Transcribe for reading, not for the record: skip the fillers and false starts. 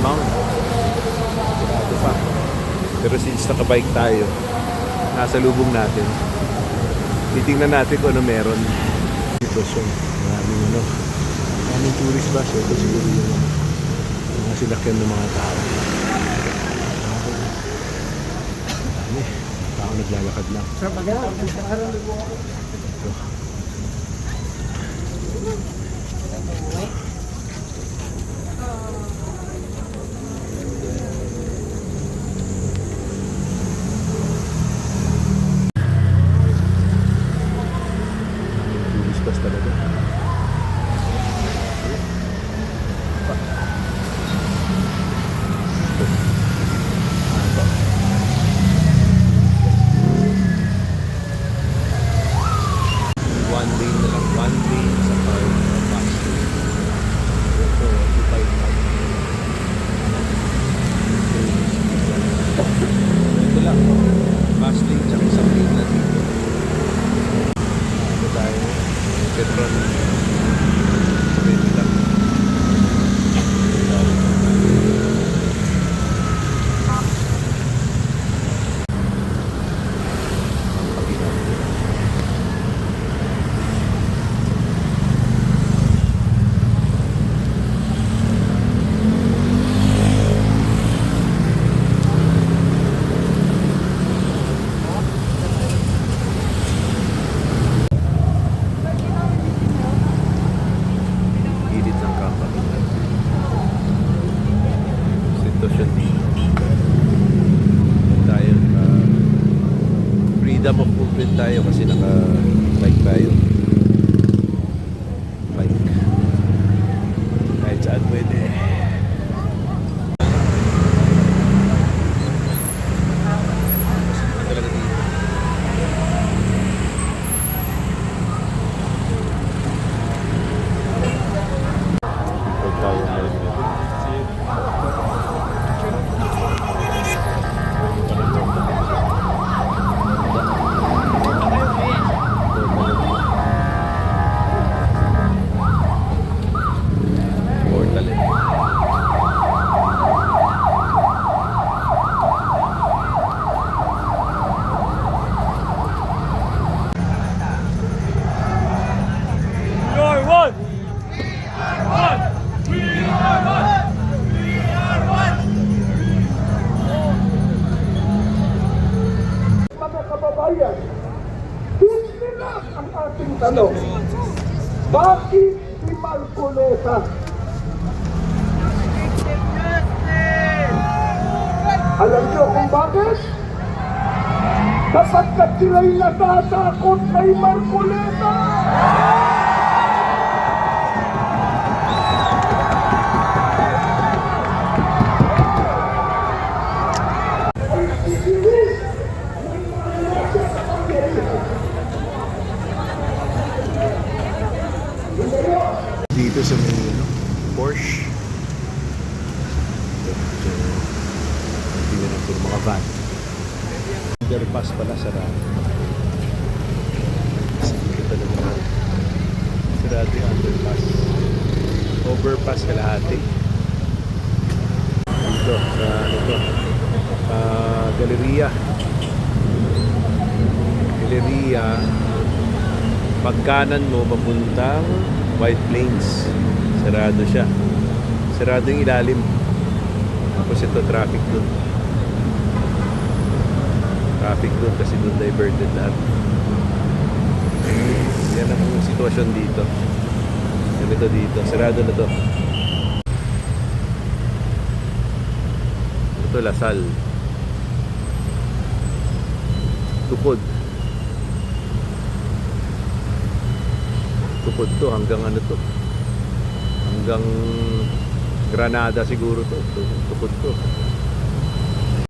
Mount. Ito pa. Pero since nakabike tayo, nasa lubong natin. Titingnan natin kung ano meron. Sitwasyon. Maraming tourist bus. Ito siguro yung mga silakyan ng mga tao. Dami. Tao naglalakad lang. Ito. Tourist bus talaga. One lane na lang, one lane sa car, bus lane. Ito, 25 na. Ito lang, bus lane, tsaka isang lane na dito. Ito tayo, Petron. Pwede lang. Sitwasyon tayo, freedom of movement tayo kasi naka-bike tayo. Bike kahit saan pwede. Talaga dito tayo Hindi na ang ating tanong. Bakit si Marcoleta? Alam niyo kung bakit? Sapagkat sila'y natatakot kay Marcoleta! dito sa may Porsche. Tingnan natin mga van. Underpass pala sarado. Dito talaga sarado yung underpass. Overpass kalahati. Dito sa ano to? Galleria. Pagkanan mo papuntang White Plains. Sarado siya. Sarado yung ilalim. Tapos ito traffic doon. Traffic doon kasi doon diverted lahat. Yan ang sitwasyon dito. Ganito dito. Sarado na to. Ito Lasal. Tukod. Tukod to hanggang ano to? Hanggang Granada siguro to. Tukod to.